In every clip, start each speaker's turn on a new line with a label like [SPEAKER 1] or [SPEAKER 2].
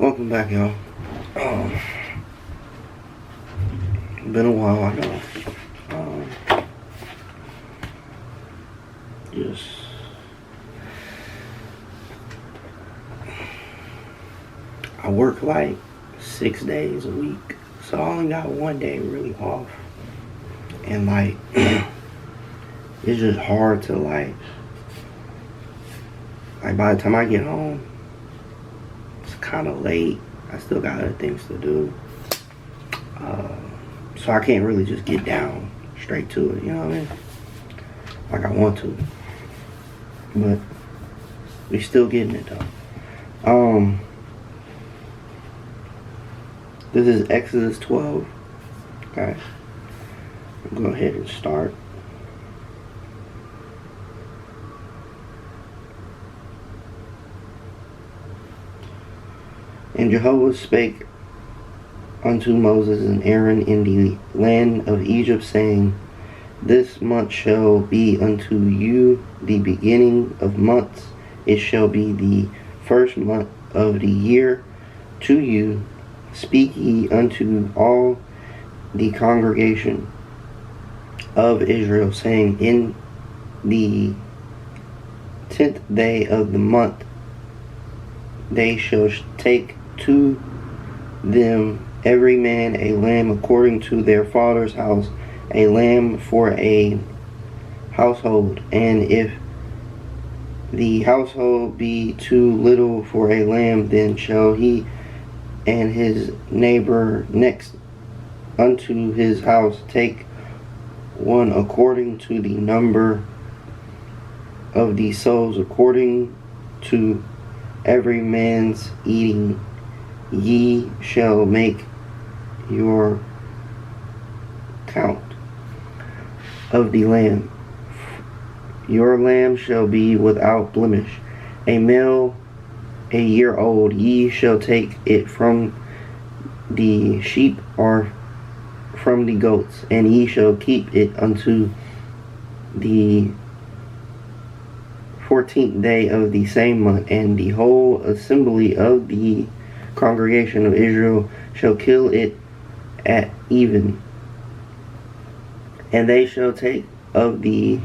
[SPEAKER 1] Welcome back, y'all. Um, been a while, I know. Just I work like 6 days a week, so I only got one day really off, and like it's just hard to like by the time I get home, it's kind of late. I still got other things to do. So I can't really just get down straight to it, you know what I mean? Like I want to. But we still getting it though. This is Exodus 12. Okay. I'll go ahead and start. And Jehovah spake unto Moses and Aaron in the land of Egypt, saying, This month shall be unto you the beginning of months. It shall be the first month of the year to you. Speak ye unto all the congregation of Israel, saying, In the 10th day of the month they shall take to them every man a lamb according to their father's house, a lamb for a household. And if the household be too little for a lamb, then shall he and his neighbor next unto his house take one according to the number of the souls, according to every man's eating. Ye shall make your count of the lamb. Your lamb shall be without blemish, a male a year old. Ye shall take it from the sheep or from the goats, and ye shall keep it unto the 14th day of the same month. And the whole assembly of the congregation of Israel shall kill it at even. And they shall take of the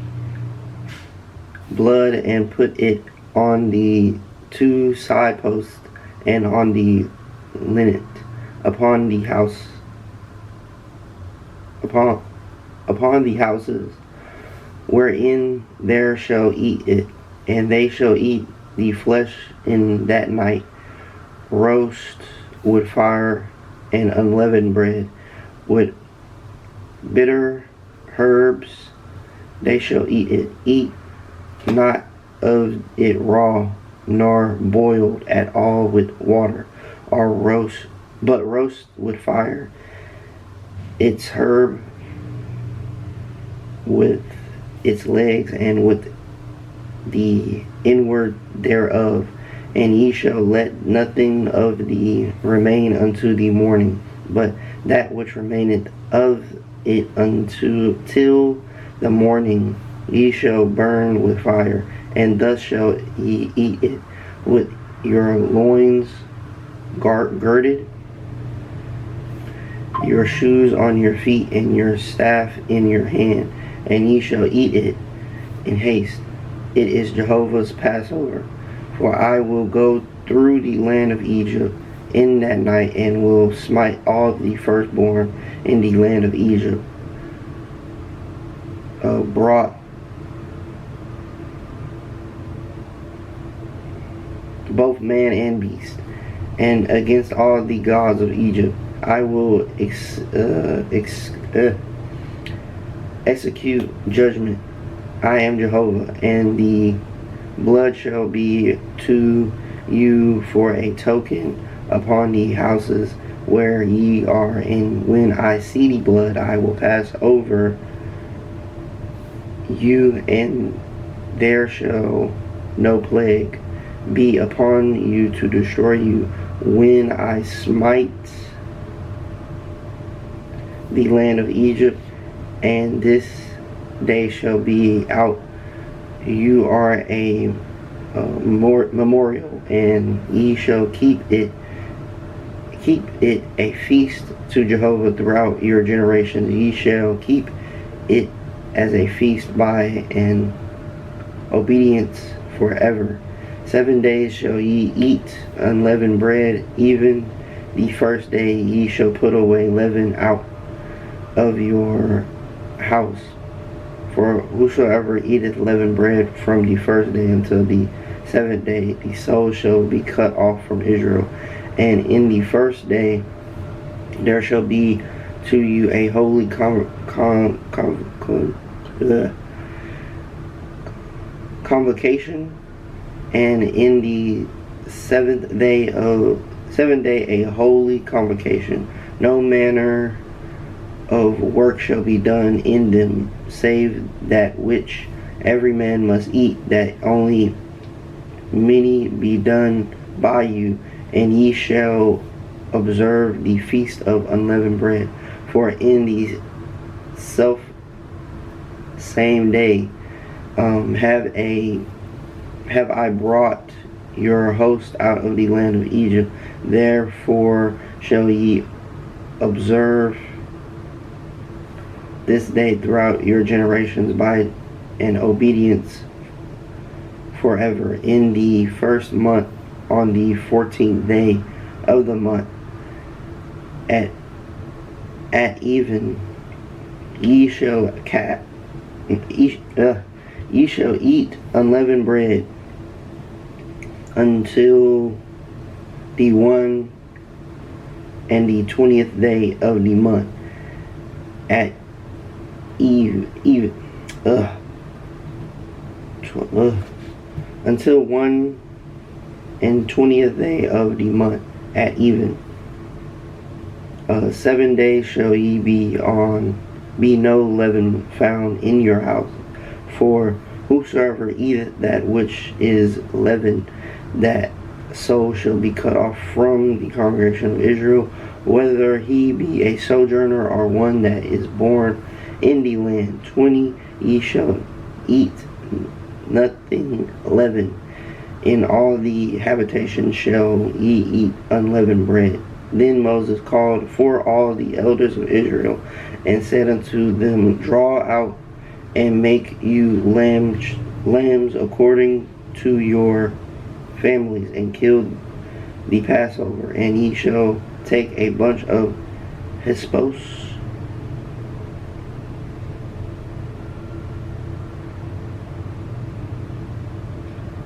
[SPEAKER 1] blood and put it on the two side posts and on the linnet upon the house, upon the houses wherein there shall eat it. And they shall eat the flesh in that night, roast with fire and unleavened bread, with bitter herbs they shall eat it. Eat not of it raw, nor boiled at all with water, or roast, but roast with fire its herb with its legs and with the inward thereof. And ye shall let nothing of the remain unto the morning, but that which remaineth of it unto till the morning ye shall burn with fire. And thus shall ye eat it, with your loins girded, your shoes on your feet, and your staff in your hand. And ye shall eat it in haste. It is Jehovah's Passover. For I will go through the land of Egypt in that night, and will smite all the firstborn in the land of Egypt, brought both man and beast. And against all the gods of Egypt I will execute judgment. I am Jehovah. And the blood shall be to you for a token upon the houses where ye are. And when I see the blood, I will pass over you, and there shall no plague be upon you to destroy you when I smite the land of Egypt. And this day shall be out. You are a memorial, and ye shall keep it keep it a feast to Jehovah throughout your generations. Ye shall keep it as a feast by an obedience forever. 7 days shall ye eat unleavened bread, even the first day ye shall put away leaven out of your house. For whosoever eateth leavened bread from the first day until the 7th day, the soul shall be cut off from Israel. And in the first day there shall be to you a holy convocation, and in the seventh day a holy convocation. No manner of work shall be done in them, save that which every man must eat, that only many be done by you. And ye shall observe the feast of unleavened bread, for in the self same day have I brought your host out of the land of Egypt. Therefore shall ye observe this day throughout your generations by an obedience forever. In the first month, on the 14th day of the month, at even, ye shall eat unleavened bread until the 1 and the 20th day of the month. At until 1 and 20th day of the month at even. 7 days shall ye be no leaven found in your house. For whosoever eateth that which is leavened, that soul shall be cut off from the congregation of Israel, whether he be a sojourner or one that is born in the land. 20, ye shall eat nothing leavened. In all the habitation shall ye eat unleavened bread. Then Moses called for all the elders of Israel, and said unto them, Draw out and make you lambs according to your families, and kill the Passover. And ye shall take a bunch of hyssop,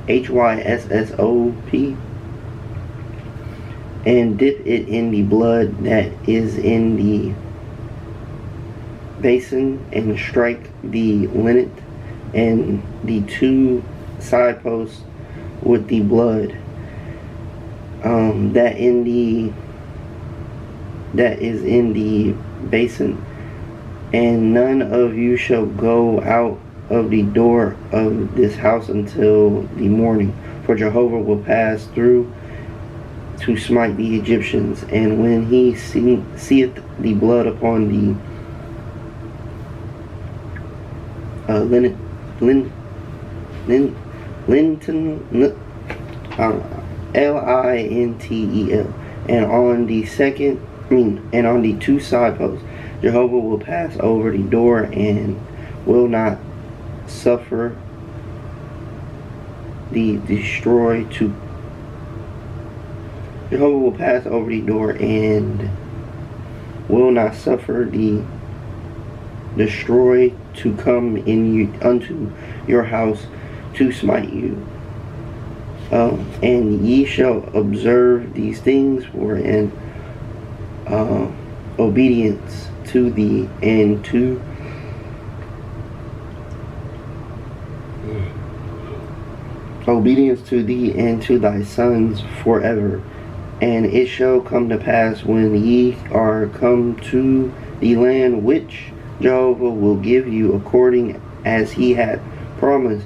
[SPEAKER 1] hyssop, and dip it in the blood that is in the basin, and strike the linnet and the 2 side posts with the blood that is in the basin. And none of you shall go out of the door of this house until the morning, for Jehovah will pass through to smite the Egyptians. And when he seeth the blood upon the lintel, lintel, and on the and on the 2 side posts, Jehovah will pass over the door, and will not suffer the destroy to Jehovah will pass over the door, and will not suffer the destroy to come in you unto your house to smite you. And ye shall observe these things for an obedience to thee and to thy sons forever. And it shall come to pass, when ye are come to the land which Jehovah will give you according as he hath promised,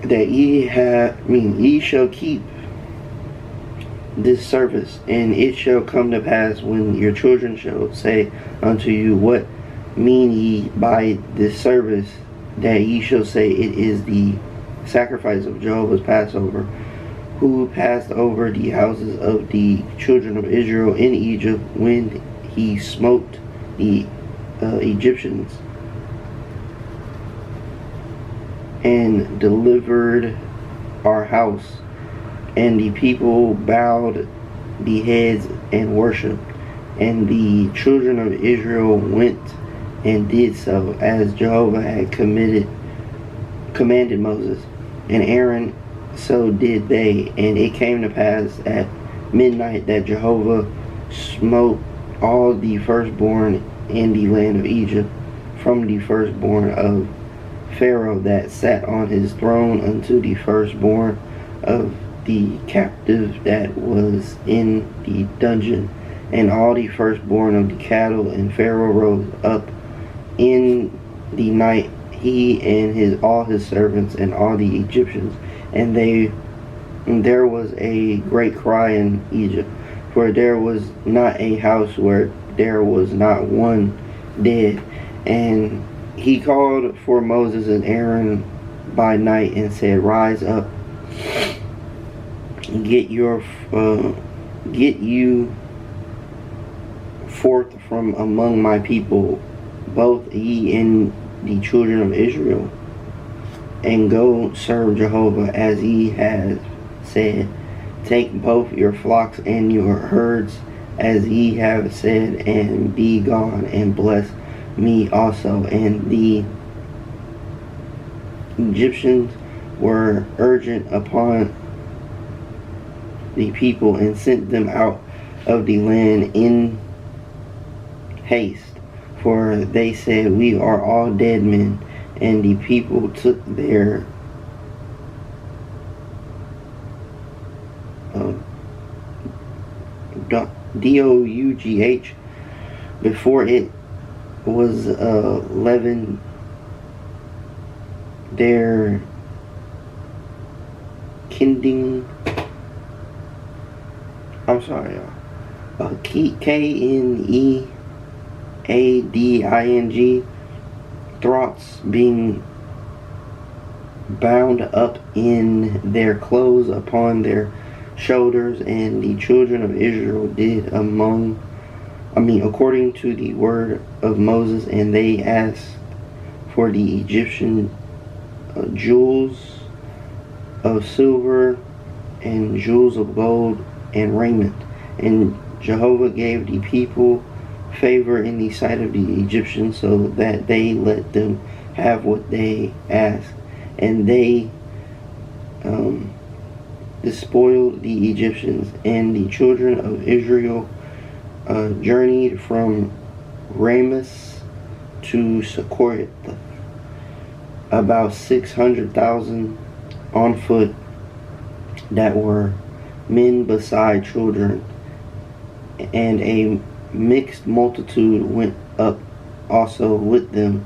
[SPEAKER 1] that ye shall keep this service. And it shall come to pass, when your children shall say unto you, What mean ye by this service? That ye shall say, It is the sacrifice of Jehovah's Passover, who passed over the houses of the children of Israel in Egypt when he smote the Egyptians and delivered our house. And the people bowed the heads and worshipped. And the children of Israel went and did so as Jehovah had commanded Moses and Aaron. So did they. And it came to pass at midnight that Jehovah smote all the firstborn in the land of Egypt, from the firstborn of Pharaoh that sat on his throne unto the firstborn of the captive that was in the dungeon, and all the firstborn of the cattle. And Pharaoh rose up in the night, he and all his servants and all the Egyptians, and there was a great cry in Egypt, for there was not a house where there was not one dead. And he called for Moses and Aaron by night and said, Rise up, get you forth from among my people, both ye and the children of Israel, and go serve Jehovah as ye have said. Take both your flocks and your herds as ye have said, and be gone, and bless me also. And the Egyptians were urgent upon the people, and sent them out of the land in haste, for they said, We are all dead men. And the people took their DOUGH before it was leavened, their kinding. I'm sorry, y'all. KNEADING, throats being bound up in their clothes upon their shoulders. And the children of Israel did according to the word of Moses. And they asked for the Egyptian jewels of silver and jewels of gold and raiment. And Jehovah gave the people favor in the sight of the Egyptians, so that they let them have what they asked. And they despoiled the Egyptians. And the children of Israel journeyed from Rameses to Succoth, about 600,000 on foot, that were men beside children. And a mixed multitude went up also with them,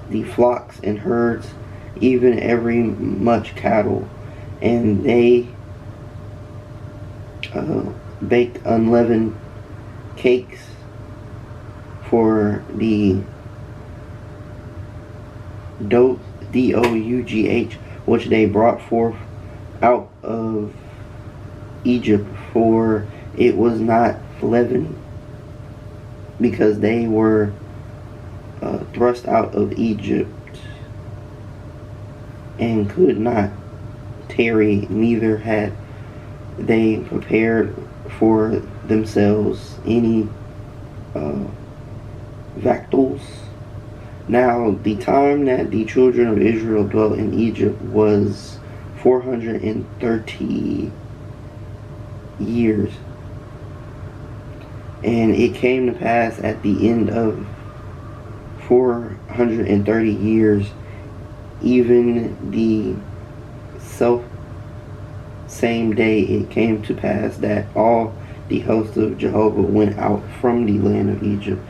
[SPEAKER 1] the flocks and herds, even every much cattle. And they baked unleavened cakes for the DOUGH, which they brought forth out of Egypt, for it was not leavened, because they were thrust out of Egypt, and could not tarry, neither had they prepared for themselves any victuals. Now the time that the children of Israel dwelt in Egypt was 430 years. And it came to pass at the end of 430 years, even the same day, it came to pass that all the hosts of Jehovah went out from the land of Egypt.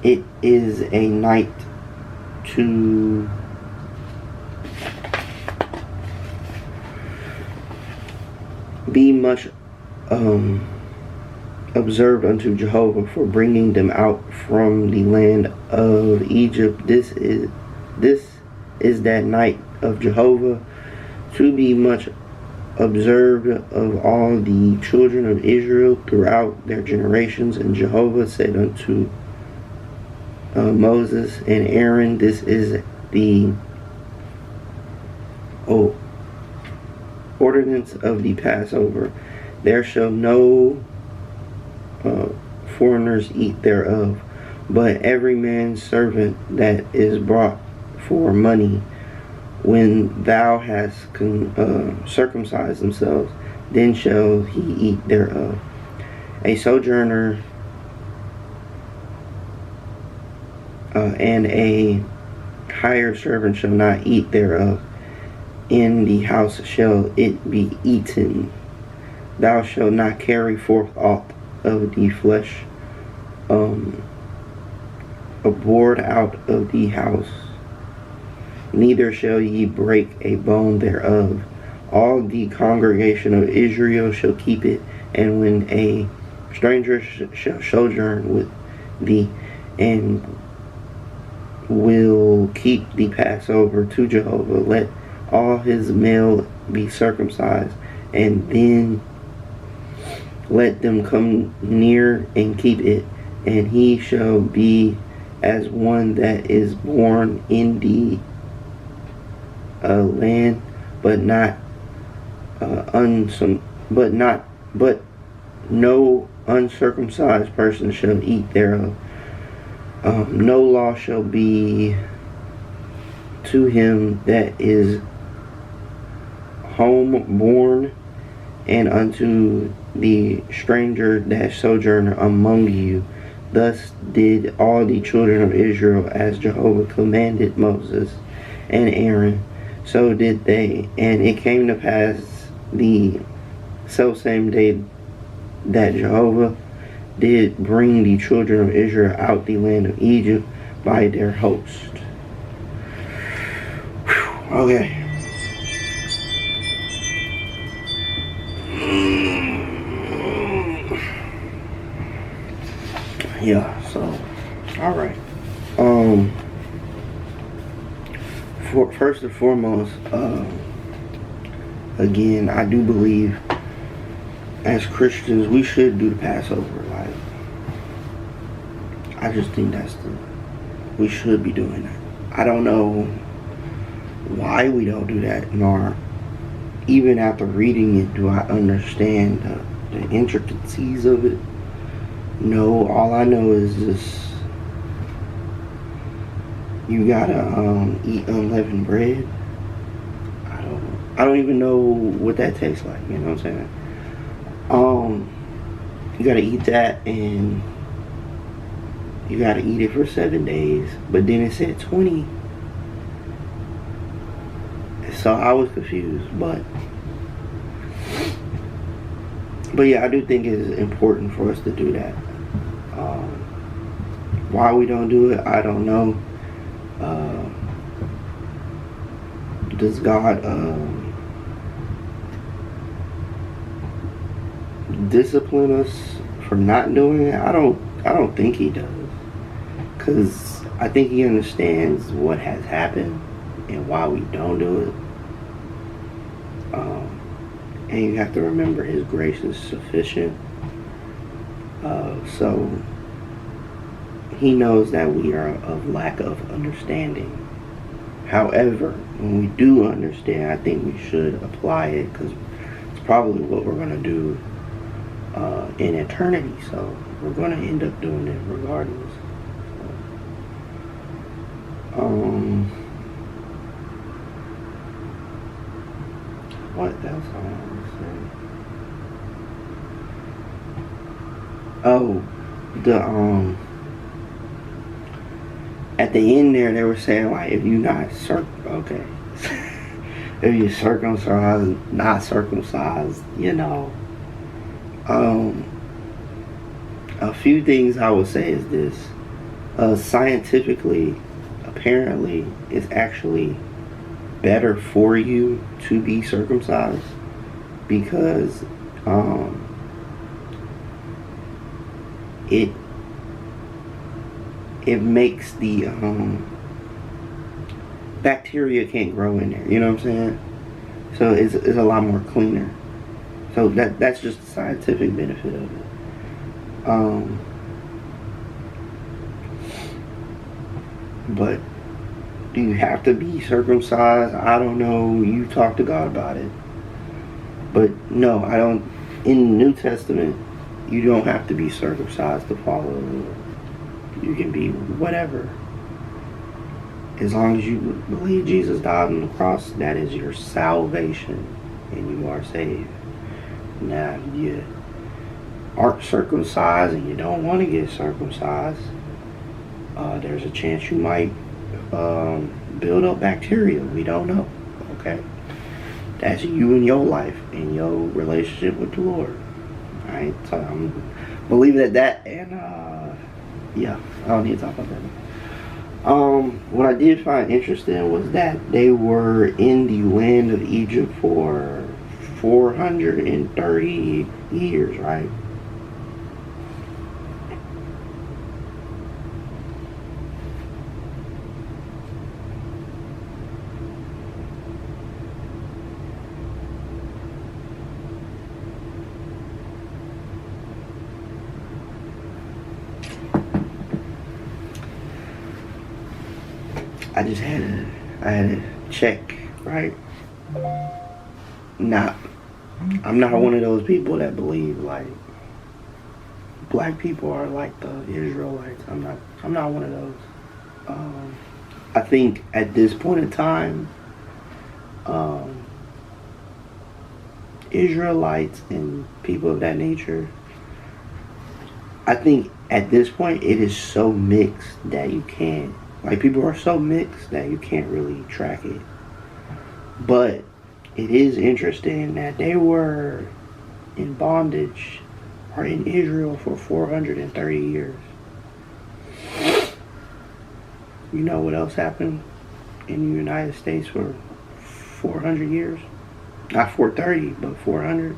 [SPEAKER 1] It is a night to be much observed unto Jehovah for bringing them out from the land of Egypt. This is that night of Jehovah, to be much observed of all the children of Israel throughout their generations. And Jehovah said unto Moses and Aaron, this is the ordinance of the Passover. There shall no foreigners eat thereof, but every man's servant that is brought for money, when thou hast circumcised themselves, then shall he eat thereof. A sojourner and a hired servant shall not eat thereof. In the house shall it be eaten. Thou shalt not carry forth aught of the flesh abhorred out of the house, neither shall ye break a bone thereof. All the congregation of Israel shall keep it. And when a stranger shall sojourn with thee, and will keep the Passover to Jehovah, let all his male be circumcised, and then let them come near and keep it. And he shall be as one that is born in the land, but no uncircumcised person shall eat thereof. No law shall be to him that is home born, and unto the stranger that sojourner among you. Thus did all the children of Israel, as Jehovah commanded Moses and Aaron, so did they. And it came to pass the selfsame day that Jehovah did bring the children of Israel out the land of Egypt by their host. Whew, okay. Yeah, so alright. First and foremost, again, I do believe as Christians we should do the Passover. Like, I just think we should be doing that. I don't know why we don't do that, nor even after reading it do I understand the intricacies of it. No, all I know is just you gotta eat unleavened bread. I don't even know what that tastes like, you know what I'm saying? You gotta eat that, and you gotta eat it for 7 days, but then it said 20. So I was confused, but yeah, I do think it's important for us to do that. Why we don't do it, I don't know. Does God discipline us for not doing it? I don't think he does, because I think he understands what has happened and why we don't do it. And you have to remember his grace is sufficient. So he knows that we are of lack of understanding. However, when we do understand, I think we should apply it, because it's probably what we're going to do in eternity. So we're going to end up doing it regardless. What else I want to say? Oh, at the end there, they were saying, like, if you not if you're circumcised, not circumcised, you know. A few things I would say is this. Scientifically, apparently, it's actually better for you to be circumcised, because it makes the bacteria can't grow in there, you know what I'm saying? So it's a lot more cleaner. So that's just the scientific benefit of it. But do you have to be circumcised? I don't know. You talk to God about it. But no, I don't. In the New Testament, you don't have to be circumcised to follow the Lord. You can be whatever. As long as you believe Jesus died on the cross, that is your salvation, and you are saved. Now, if you aren't circumcised and you don't want to get circumcised, there's a chance you might build up bacteria. We don't know. Okay? That's you and your life and your relationship with the Lord. Alright? So I'm believing at that, and yeah, I don't need to talk about that. What I did find interesting was that they were in the land of Egypt for 430 years, right? I just had to check, right? I'm not one of those people that believe like black people are like the Israelites. I'm not one of those. I think at this point in time, Israelites and people of that nature, I think at this point it is so mixed that you can't, like, people are so mixed that you can't really track it. But it is interesting that they were in bondage or in Israel for 430 years. You know what else happened in the United States for 400 years? Not 430, but 400.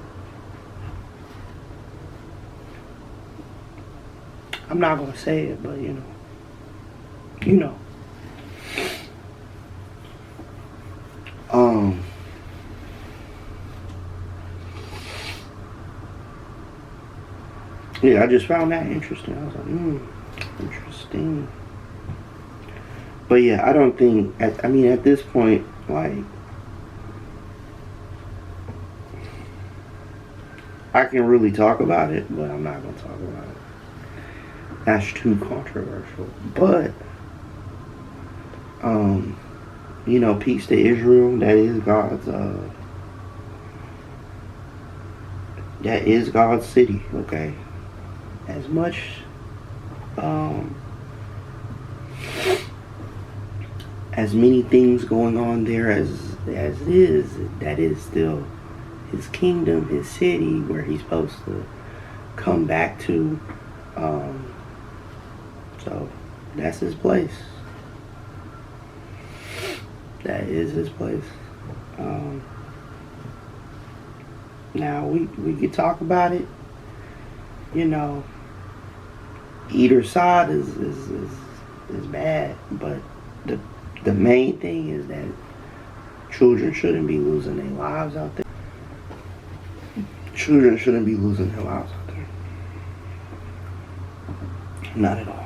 [SPEAKER 1] I'm not going to say it, but you know. You know. Yeah, I just found that interesting. I was like, interesting. But yeah, I don't think, at this point, like, I can really talk about it, but I'm not going to talk about it. That's too controversial. But, you know, peace to Israel. That is God's city, okay? As much, as many things going on there as is, that is still his kingdom, his city, where he's supposed to come back to. So that's his place. That is his place. Now we could talk about it. You know, either side is bad, but the main thing is that children shouldn't be losing their lives out there. Children shouldn't be losing their lives out there. Not at all.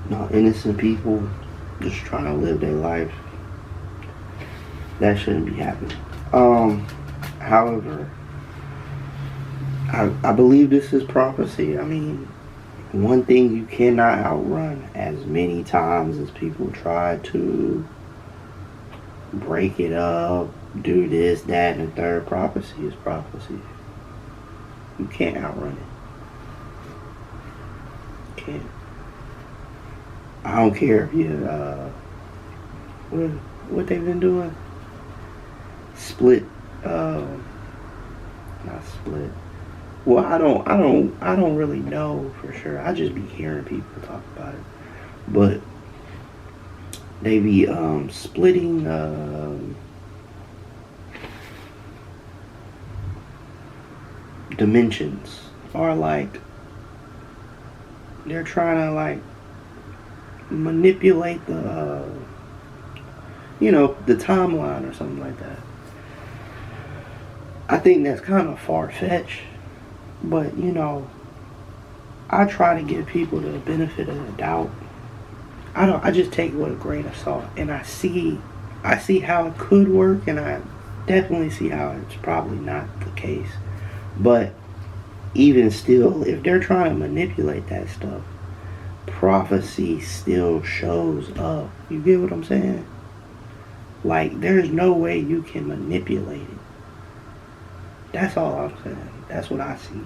[SPEAKER 1] No, innocent people just trying to live their life. That shouldn't be happening. However, I believe this is prophecy. I mean, one thing you cannot outrun, as many times as people try to break it up, do this, that, and third, prophecy is prophecy. You can't outrun it. You can't. I don't care if you, what they've been doing. Split, not split. Well, I don't really know for sure. I just be hearing people talk about it. But they be splitting dimensions, or like they're trying to like manipulate the timeline or something like that. I think that's kind of far-fetched, but I try to give people the benefit of the doubt. I just take it with a grain of salt, and I see how it could work, and I definitely see how it's probably not the case. But even still, if they're trying to manipulate that stuff, prophecy still shows up. You get what I'm saying? Like, there's no way you can manipulate it. That's all I'm saying. That's what I see.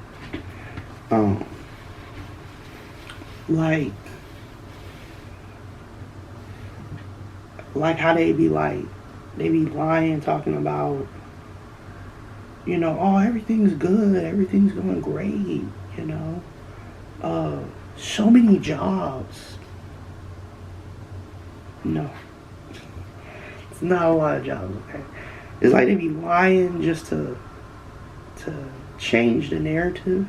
[SPEAKER 1] Um, like, how they be lying, talking about, oh, everything's good, everything's going great, so many jobs. No, it's not a lot of jobs. Okay, it's like they be lying just to change the narrative.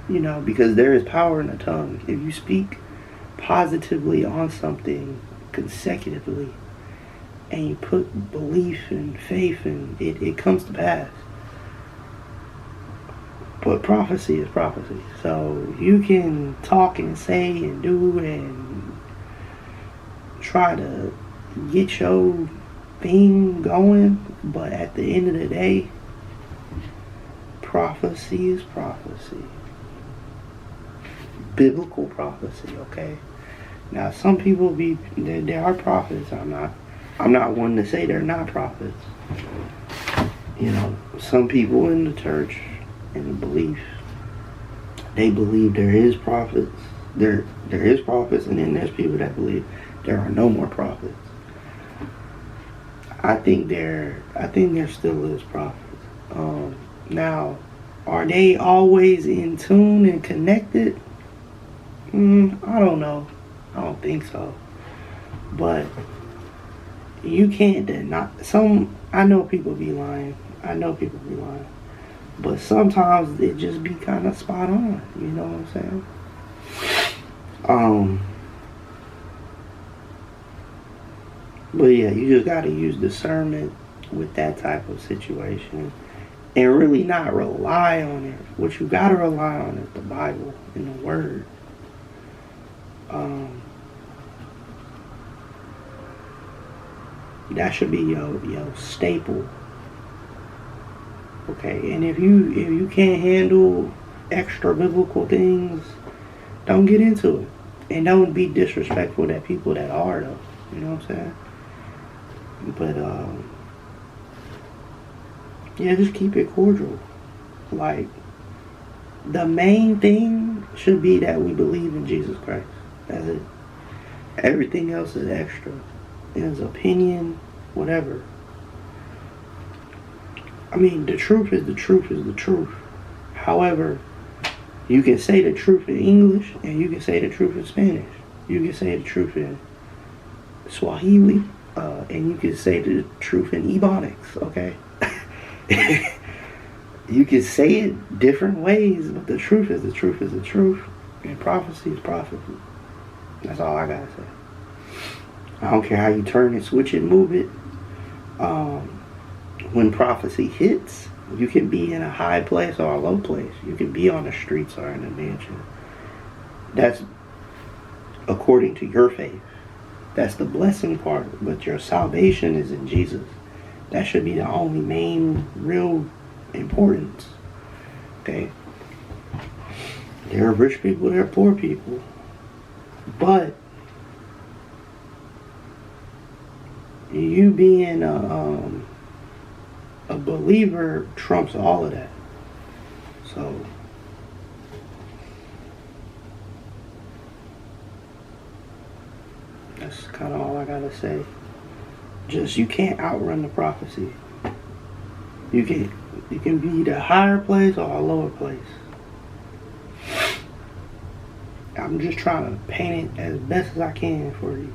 [SPEAKER 1] Because there is power in the tongue. If you speak positively on something consecutively, and you put belief and faith in it, it comes to pass. But prophecy is prophecy. So you can talk and say and do and try to get your thing going, but at the end of the day, prophecy is prophecy. Biblical prophecy, okay? Now, some people they are prophets. I'm not one to say they're not prophets. Some people in the church, in the belief, they believe there is prophets. There is prophets, and then there's people that believe there are no more prophets. I think there still is prophets. Now, are they always in tune and connected? I don't know. I don't think so. But you can't deny I know people be lying. But sometimes it just be kind of spot on. You know what I'm saying? But yeah, you just got to use discernment with that type of situation. And really not rely on it. What you got to rely on is the Bible and the Word. That should be your staple. Okay, and if you can't handle extra biblical things, don't get into it. And don't be disrespectful to people that are, though. You know what I'm saying? But yeah, just keep it cordial. Like, the main thing should be that we believe in Jesus Christ. That's it. Everything else is extra. His opinion, whatever. I mean, the truth is the truth is the truth. However, you can say the truth in English, and you can say the truth in Spanish. You can say the truth in Swahili, and you can say the truth in Ebonics, okay? You can say it different ways, but the truth is the truth is the truth, and prophecy is prophecy. That's all I gotta say. I don't care how you turn it, switch it, move it. When prophecy hits, you can be in a high place or a low place. You can be on the streets or in a mansion. That's according to your faith. That's the blessing part. But your salvation is in Jesus. That should be the only main real importance. Okay? There are rich people, there are poor people. But you being a believer trumps all of that. So that's kind of all I gotta say. Just, you can't outrun the prophecy. You can be the higher place or a lower place. I'm just trying to paint it as best as I can for you.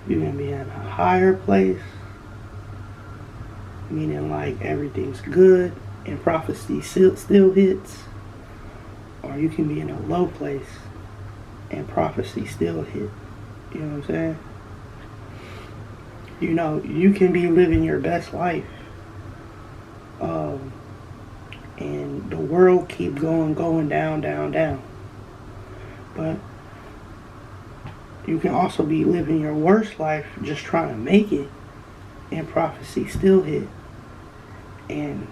[SPEAKER 1] You can be in a higher place, meaning like everything's good and prophecy still hits, or you can be in a low place and prophecy still hit. You know what I'm saying?
[SPEAKER 2] You know, you can be living your best life, um, and the world keep going down, down, down. But you can also be living your worst life, just trying to make it, and prophecy still hit. And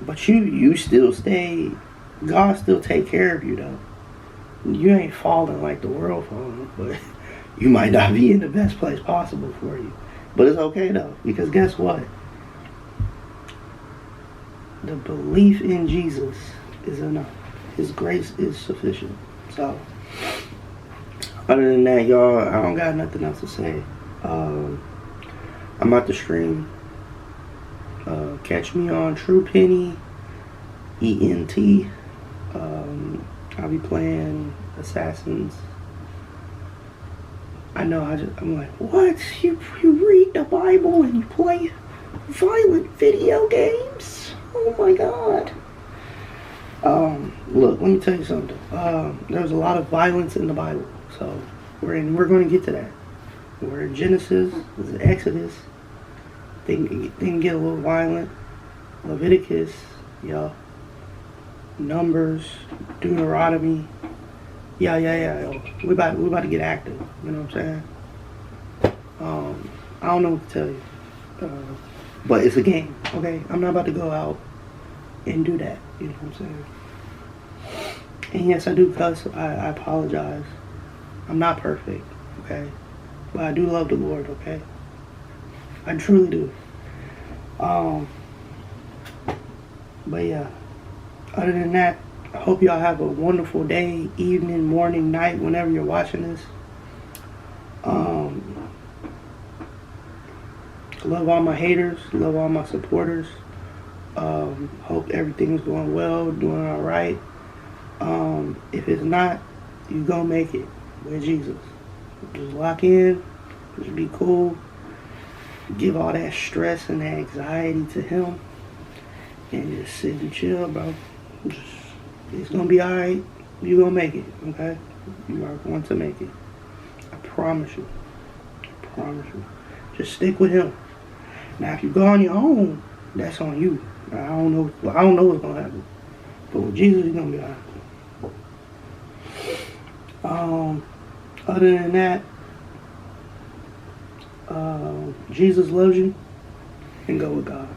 [SPEAKER 2] but you still stay. God still take care of you though. You ain't falling like the world falling, but you might not be in the best place possible for you. But it's okay though, because guess what? The belief in Jesus is enough. His grace is sufficient. So, other than that, y'all, I don't got nothing else to say. I'm about to stream. Catch me on True Penny, ENT. I'll be playing Assassins. I know, I'm like, what? You read the Bible and you play violent video games? Oh my god. Look, let me tell you something. There's a lot of violence in the Bible, so we're going to get to that. We're in Genesis, this is Exodus. They can get a little violent. Leviticus, y'all. Numbers, Deuteronomy. Yeah. We about to get active. You know what I'm saying? I don't know what to tell you. But it's a game, okay? I'm not about to go out and do that. You know what I'm saying? And yes, I do cuss. I apologize. I'm not perfect, okay? But I do love the Lord, okay? I truly do. But yeah. Other than that, I hope y'all have a wonderful day, evening, morning, night, whenever you're watching this. Love all my haters, love all my supporters. Hope everything's going well, doing all right. If it's not, you gonna make it with Jesus. Just lock in, just be cool. Give all that stress and that anxiety to Him, and just sit and chill, bro. It's gonna be alright. You're gonna make it, okay? You are going to make it. I promise you. I promise you. Just stick with Him. Now, if you go on your own, that's on you. I don't know what's gonna happen. But with Jesus, you're gonna be alright. Other than that, Jesus loves you, and go with God.